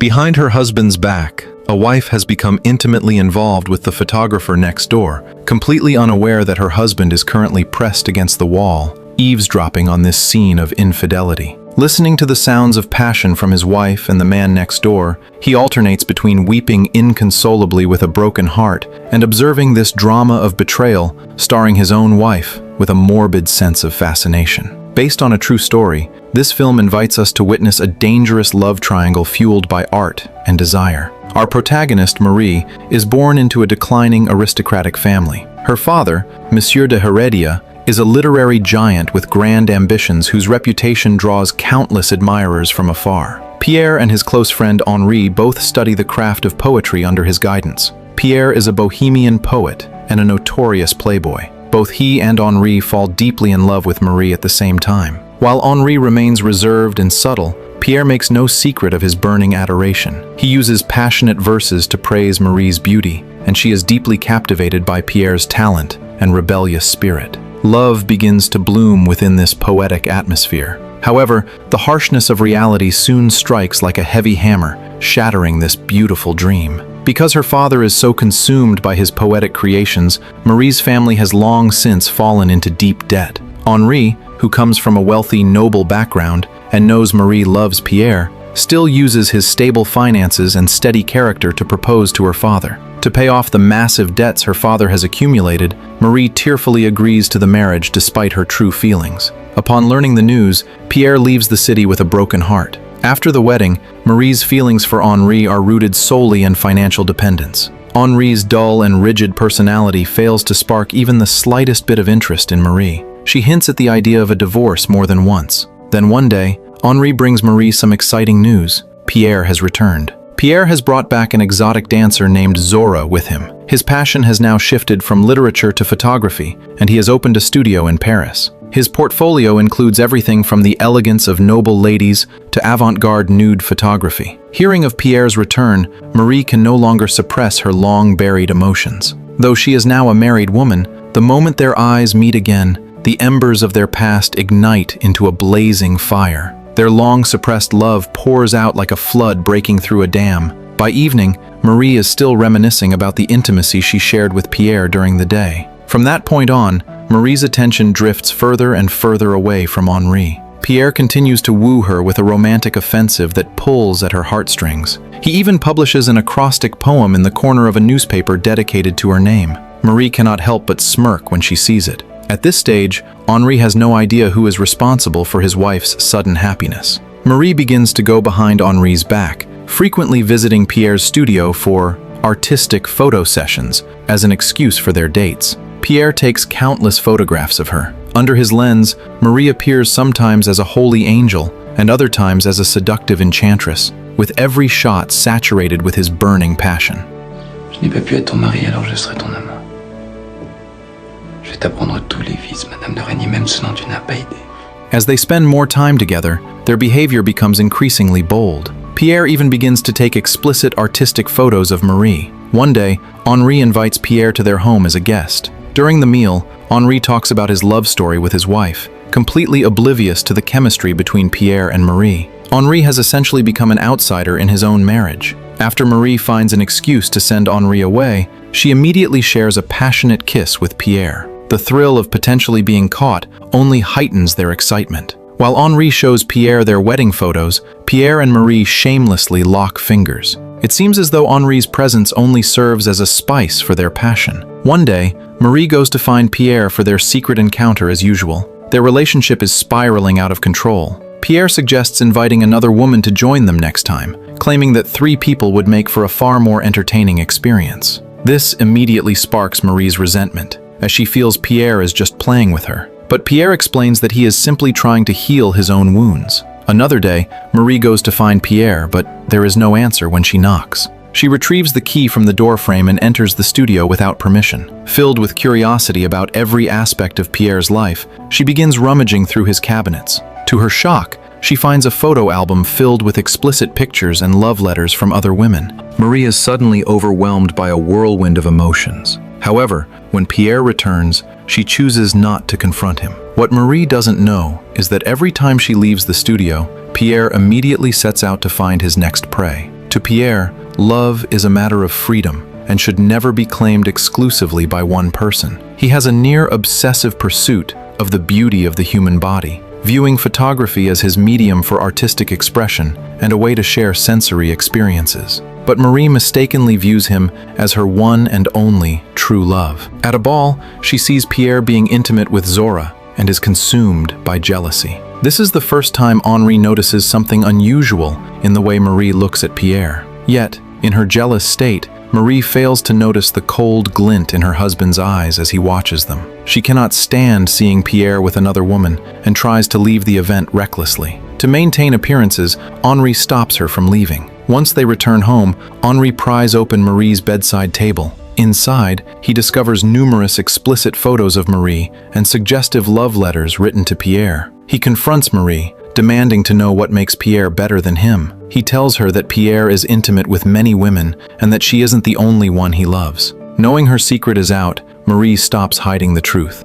Behind her husband's back, a wife has become intimately involved with the photographer next door, completely unaware that her husband is currently pressed against the wall, eavesdropping on this scene of infidelity. Listening to the sounds of passion from his wife and the man next door, he alternates between weeping inconsolably with a broken heart and observing this drama of betrayal starring his own wife with a morbid sense of fascination. Based on a true story, this film invites us to witness a dangerous love triangle fueled by art and desire. Our protagonist, Marie, is born into a declining aristocratic family. Her father, Monsieur de Heredia, is a literary giant with grand ambitions whose reputation draws countless admirers from afar. Pierre and his close friend Henri both study the craft of poetry under his guidance. Pierre is a bohemian poet and a notorious playboy. Both he and Henri fall deeply in love with Marie at the same time. While Henri remains reserved and subtle, Pierre makes no secret of his burning adoration. He uses passionate verses to praise Marie's beauty, and she is deeply captivated by Pierre's talent and rebellious spirit. Love begins to bloom within this poetic atmosphere. However, the harshness of reality soon strikes like a heavy hammer, shattering this beautiful dream. Because her father is so consumed by his poetic creations, Marie's family has long since fallen into deep debt. Henri, who comes from a wealthy, noble background and knows Marie loves Pierre, still uses his stable finances and steady character to propose to her father. To pay off the massive debts her father has accumulated, Marie tearfully agrees to the marriage despite her true feelings. Upon learning the news, Pierre leaves the city with a broken heart. After the wedding, Marie's feelings for Henri are rooted solely in financial dependence. Henri's dull and rigid personality fails to spark even the slightest bit of interest in Marie. She hints at the idea of a divorce more than once. Then one day, Henri brings Marie some exciting news. Pierre has returned. Pierre has brought back an exotic dancer named Zora with him. His passion has now shifted from literature to photography, and he has opened a studio in Paris. His portfolio includes everything from the elegance of noble ladies to avant-garde nude photography. Hearing of Pierre's return, Marie can no longer suppress her long-buried emotions. Though she is now a married woman, the moment their eyes meet again, the embers of their past ignite into a blazing fire. Their long-suppressed love pours out like a flood breaking through a dam. By evening, Marie is still reminiscing about the intimacy she shared with Pierre during the day. From that point on, Marie's attention drifts further and further away from Henri. Pierre continues to woo her with a romantic offensive that pulls at her heartstrings. He even publishes an acrostic poem in the corner of a newspaper dedicated to her name. Marie cannot help but smirk when she sees it. At this stage, Henri has no idea who is responsible for his wife's sudden happiness. Marie begins to go behind Henri's back, frequently visiting Pierre's studio for artistic photo sessions as an excuse for their dates. Pierre takes countless photographs of her. Under his lens, Marie appears sometimes as a holy angel and other times as a seductive enchantress, with every shot saturated with his burning passion. Je n'ai pas pu être ton mari, alors je serai ton amant. Je vais t'apprendre tous les vices, Madame de Régny, même ce dont tu n'as pas idée. As they spend more time together, their behavior becomes increasingly bold. Pierre even begins to take explicit artistic photos of Marie. One day, Henri invites Pierre to their home as a guest. During the meal, Henri talks about his love story with his wife, completely oblivious to the chemistry between Pierre and Marie. Henri has essentially become an outsider in his own marriage. After Marie finds an excuse to send Henri away, she immediately shares a passionate kiss with Pierre. The thrill of potentially being caught only heightens their excitement. While Henri shows Pierre their wedding photos, Pierre and Marie shamelessly lock fingers. It seems as though Henri's presence only serves as a spice for their passion. One day, Marie goes to find Pierre for their secret encounter as usual. Their relationship is spiraling out of control. Pierre suggests inviting another woman to join them next time, claiming that 3 people would make for a far more entertaining experience. This immediately sparks Marie's resentment, as she feels Pierre is just playing with her. But Pierre explains that he is simply trying to heal his own wounds. Another day, Marie goes to find Pierre, but there is no answer when she knocks. She retrieves the key from the doorframe and enters the studio without permission. Filled with curiosity about every aspect of Pierre's life, she begins rummaging through his cabinets. To her shock, she finds a photo album filled with explicit pictures and love letters from other women. Marie is suddenly overwhelmed by a whirlwind of emotions. However, when Pierre returns, she chooses not to confront him. What Marie doesn't know is that every time she leaves the studio, Pierre immediately sets out to find his next prey. To Pierre, love is a matter of freedom and should never be claimed exclusively by one person. He has a near-obsessive pursuit of the beauty of the human body, viewing photography as his medium for artistic expression and a way to share sensory experiences. But Marie mistakenly views him as her one and only true love. At a ball, she sees Pierre being intimate with Zora and is consumed by jealousy. This is the first time Henri notices something unusual in the way Marie looks at Pierre. Yet, in her jealous state, Marie fails to notice the cold glint in her husband's eyes as he watches them. She cannot stand seeing Pierre with another woman and tries to leave the event recklessly. To maintain appearances, Henri stops her from leaving. Once they return home, Henri pries open Marie's bedside table. Inside, he discovers numerous explicit photos of Marie and suggestive love letters written to Pierre. He confronts Marie, demanding to know what makes Pierre better than him. He tells her that Pierre is intimate with many women and that she isn't the only one he loves. Knowing her secret is out, Marie stops hiding the truth.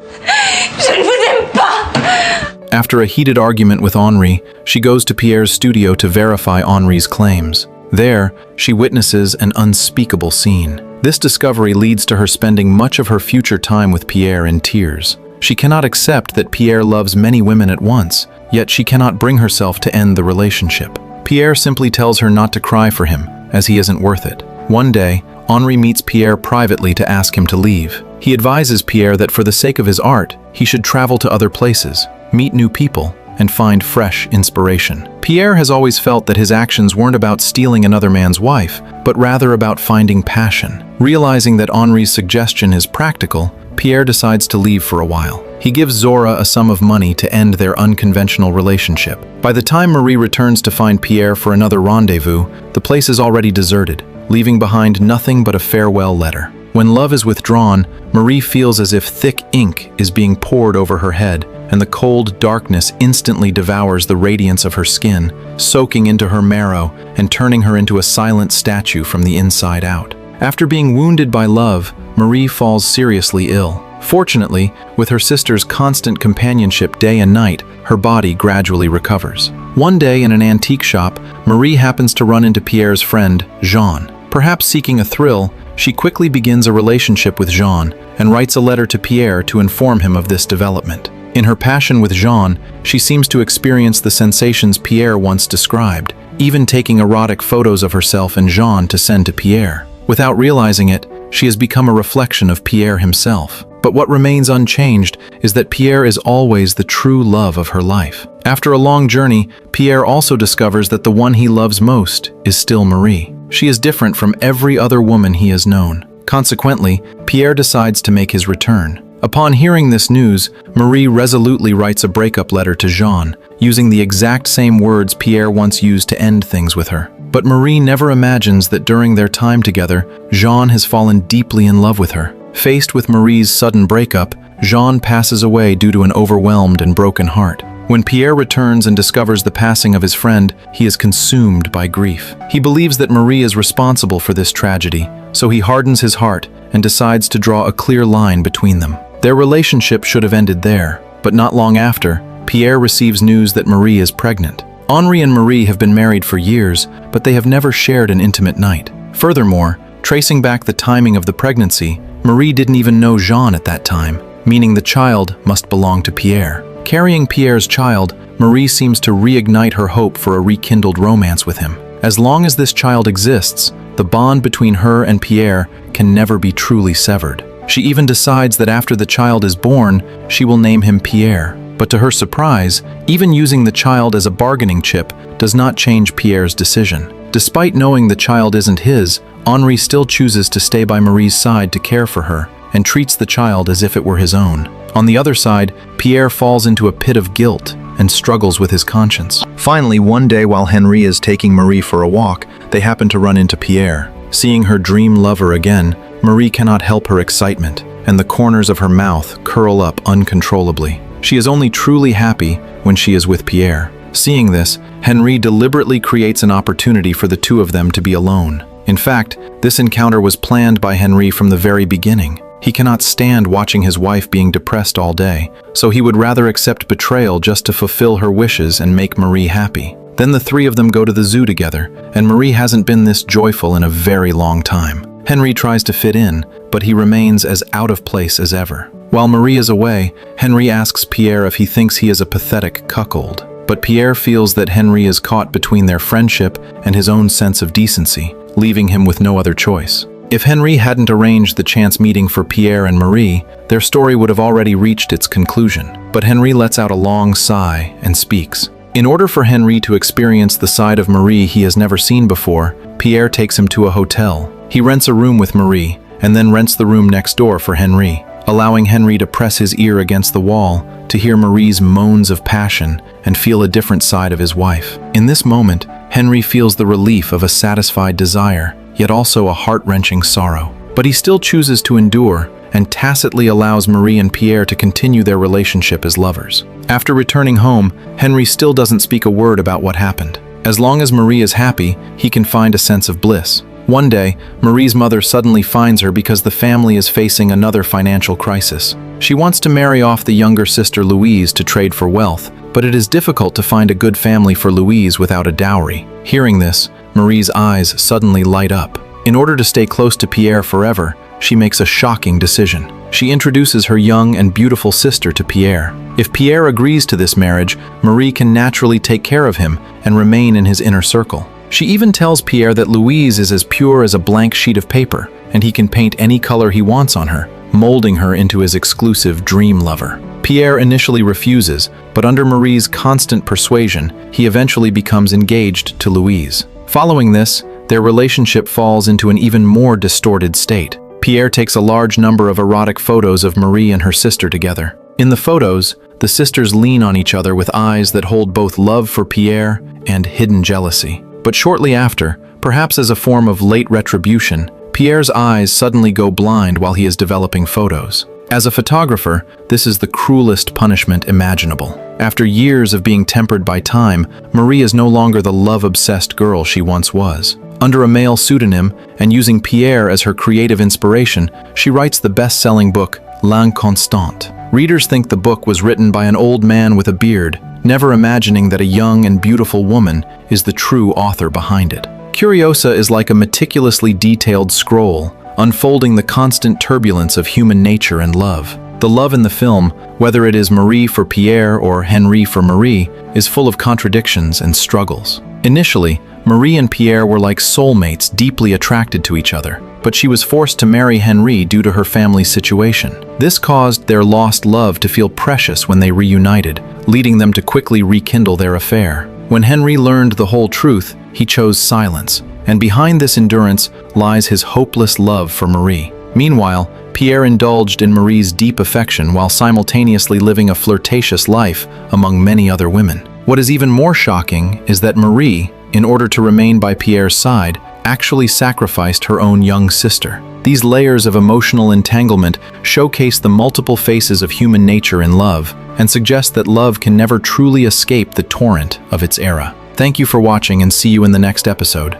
Je ne vous aime pas! After a heated argument with Henri, she goes to Pierre's studio to verify Henri's claims. There, she witnesses an unspeakable scene. This discovery leads to her spending much of her future time with Pierre in tears. She cannot accept that Pierre loves many women at once, yet she cannot bring herself to end the relationship. Pierre simply tells her not to cry for him, as he isn't worth it. One day, Henri meets Pierre privately to ask him to leave. He advises Pierre that for the sake of his art, he should travel to other places, meet new people, and find fresh inspiration. Pierre has always felt that his actions weren't about stealing another man's wife, but rather about finding passion. Realizing that Henri's suggestion is practical, Pierre decides to leave for a while. He gives Zora a sum of money to end their unconventional relationship. By the time Marie returns to find Pierre for another rendezvous, the place is already deserted, leaving behind nothing but a farewell letter. When love is withdrawn, Marie feels as if thick ink is being poured over her head, and the cold darkness instantly devours the radiance of her skin, soaking into her marrow and turning her into a silent statue from the inside out. After being wounded by love, Marie falls seriously ill. Fortunately, with her sister's constant companionship day and night, her body gradually recovers. One day in an antique shop, Marie happens to run into Pierre's friend, Jean. Perhaps seeking a thrill, she quickly begins a relationship with Jean and writes a letter to Pierre to inform him of this development. In her passion with Jean, she seems to experience the sensations Pierre once described, even taking erotic photos of herself and Jean to send to Pierre. Without realizing it, she has become a reflection of Pierre himself. But what remains unchanged is that Pierre is always the true love of her life. After a long journey, Pierre also discovers that the one he loves most is still Marie. She is different from every other woman he has known. Consequently, Pierre decides to make his return. Upon hearing this news, Marie resolutely writes a breakup letter to Jean, using the exact same words Pierre once used to end things with her. But Marie never imagines that during their time together, Jean has fallen deeply in love with her. Faced with Marie's sudden breakup, Jean passes away due to an overwhelmed and broken heart. When Pierre returns and discovers the passing of his friend, he is consumed by grief. He believes that Marie is responsible for this tragedy, so he hardens his heart and decides to draw a clear line between them. Their relationship should have ended there, but not long after, Pierre receives news that Marie is pregnant. Henri and Marie have been married for years, but they have never shared an intimate night. Furthermore, tracing back the timing of the pregnancy, Marie didn't even know Jean at that time, meaning the child must belong to Pierre. Carrying Pierre's child, Marie seems to reignite her hope for a rekindled romance with him. As long as this child exists, the bond between her and Pierre can never be truly severed. She even decides that after the child is born, she will name him Pierre. But to her surprise, even using the child as a bargaining chip does not change Pierre's decision. Despite knowing the child isn't his, Henri still chooses to stay by Marie's side to care for her and treats the child as if it were his own. On the other side, Pierre falls into a pit of guilt and struggles with his conscience. Finally, one day while Henri is taking Marie for a walk, they happen to run into Pierre. Seeing her dream lover again, Marie cannot help her excitement, and the corners of her mouth curl up uncontrollably. She is only truly happy when she is with Pierre. Seeing this, Henri deliberately creates an opportunity for the two of them to be alone. In fact, this encounter was planned by Henri from the very beginning. He cannot stand watching his wife being depressed all day, so he would rather accept betrayal just to fulfill her wishes and make Marie happy. Then the three of them go to the zoo together, and Marie hasn't been this joyful in a very long time. Henri tries to fit in, but he remains as out of place as ever. While Marie is away, Henri asks Pierre if he thinks he is a pathetic cuckold. But Pierre feels that Henri is caught between their friendship and his own sense of decency, leaving him with no other choice. If Henri hadn't arranged the chance meeting for Pierre and Marie, their story would have already reached its conclusion. But Henri lets out a long sigh and speaks. In order for Henri to experience the side of Marie he has never seen before, Pierre takes him to a hotel. He rents a room with Marie, and then rents the room next door for Henri, allowing Henri to press his ear against the wall to hear Marie's moans of passion and feel a different side of his wife. In this moment, Henri feels the relief of a satisfied desire, yet also a heart-wrenching sorrow. But he still chooses to endure and tacitly allows Marie and Pierre to continue their relationship as lovers. After returning home, Henri still doesn't speak a word about what happened. As long as Marie is happy, he can find a sense of bliss. One day, Marie's mother suddenly finds her because the family is facing another financial crisis. She wants to marry off the younger sister Louise to trade for wealth, but it is difficult to find a good family for Louise without a dowry. Hearing this, Marie's eyes suddenly light up. In order to stay close to Pierre forever, she makes a shocking decision. She introduces her young and beautiful sister to Pierre. If Pierre agrees to this marriage, Marie can naturally take care of him and remain in his inner circle. She even tells Pierre that Louise is as pure as a blank sheet of paper, and he can paint any color he wants on her, molding her into his exclusive dream lover. Pierre initially refuses, but under Marie's constant persuasion, he eventually becomes engaged to Louise. Following this, their relationship falls into an even more distorted state. Pierre takes a large number of erotic photos of Marie and her sister together. In the photos, the sisters lean on each other with eyes that hold both love for Pierre and hidden jealousy. But shortly after, perhaps as a form of late retribution, Pierre's eyes suddenly go blind while he is developing photos. As a photographer, this is the cruelest punishment imaginable. After years of being tempered by time, Marie is no longer the love-obsessed girl she once was. Under a male pseudonym, and using Pierre as her creative inspiration, she writes the best-selling book, L'Inconstant. Readers think the book was written by an old man with a beard, never imagining that a young and beautiful woman is the true author behind it. Curiosa is like a meticulously detailed scroll, unfolding the constant turbulence of human nature and love. The love in the film, whether it is Marie for Pierre or Henri for Marie, is full of contradictions and struggles. Initially, Marie and Pierre were like soulmates deeply attracted to each other, but she was forced to marry Henri due to her family's situation. This caused their lost love to feel precious when they reunited, leading them to quickly rekindle their affair. When Henri learned the whole truth, he chose silence, and behind this endurance lies his hopeless love for Marie. Meanwhile, Pierre indulged in Marie's deep affection while simultaneously living a flirtatious life among many other women. What is even more shocking is that Marie, in order to remain by Pierre's side, actually sacrificed her own young sister. These layers of emotional entanglement showcase the multiple faces of human nature in love and suggest that love can never truly escape the torrent of its era. Thank you for watching and see you in the next episode.